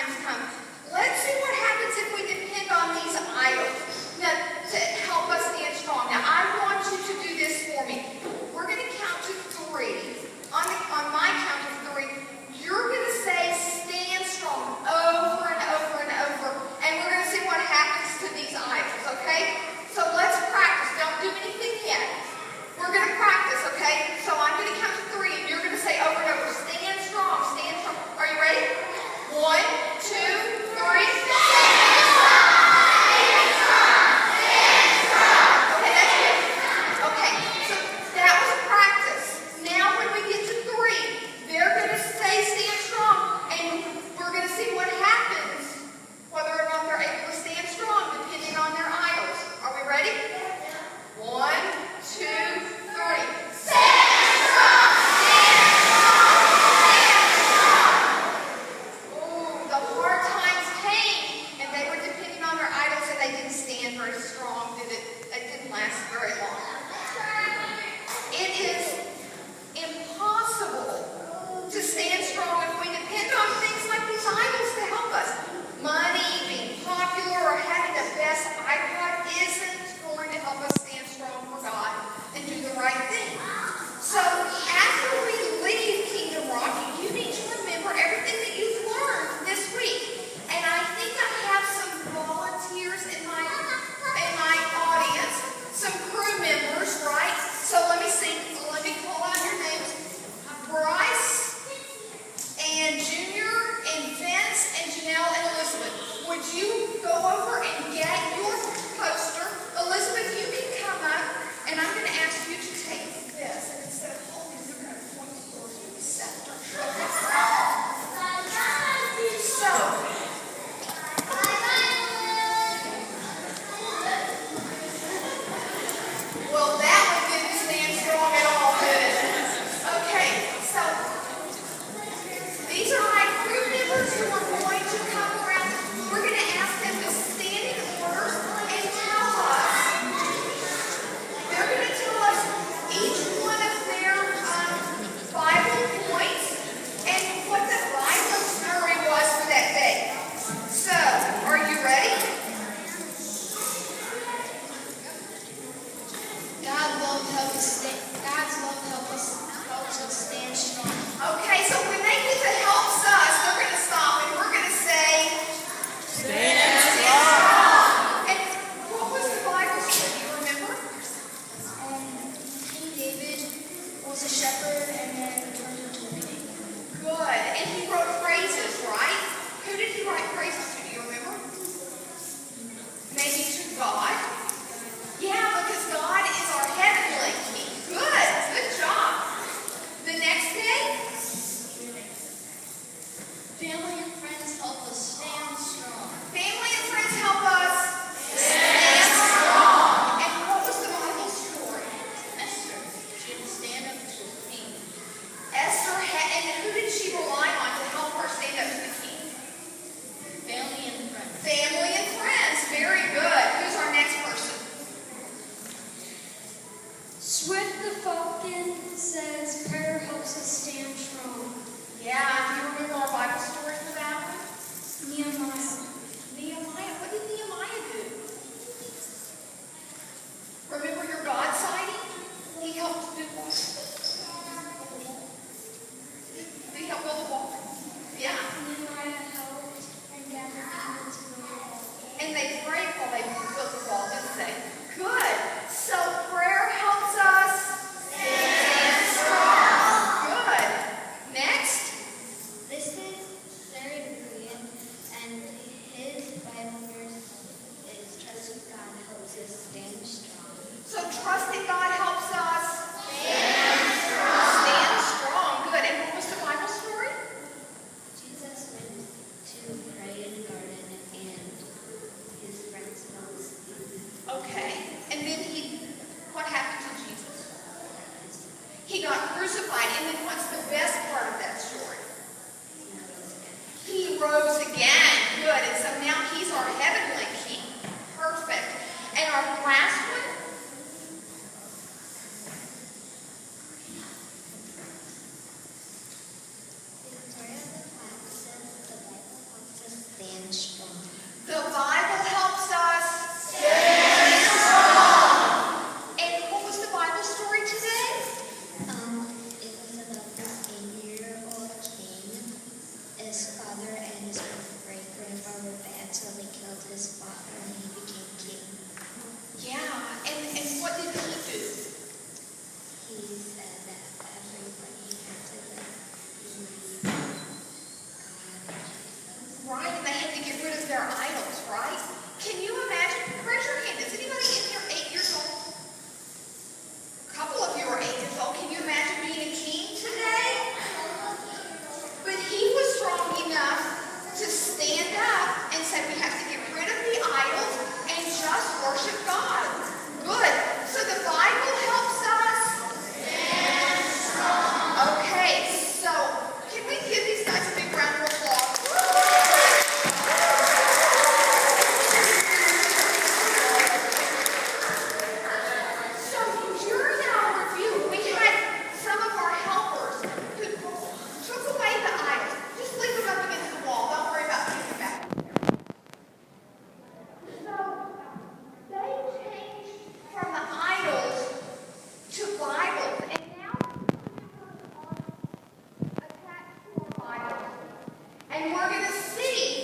times come. Let's see what happens if we depend on these idols to help us stand strong. Now, I want you to do this for me. We're going to count to 3. On my count of 3, you're going to say stand strong over and over and over. And we're going to see what happens to these idols, okay? So let's practice. Don't do anything yet. We're going to practice, okay? So I'm going to count to 3, and you're going to say over and over, stand strong, stand strong. Are you ready? 1, 2, 3. Says prayer helps us stand strong. Yeah, do you remember our Bible story? And we're going to see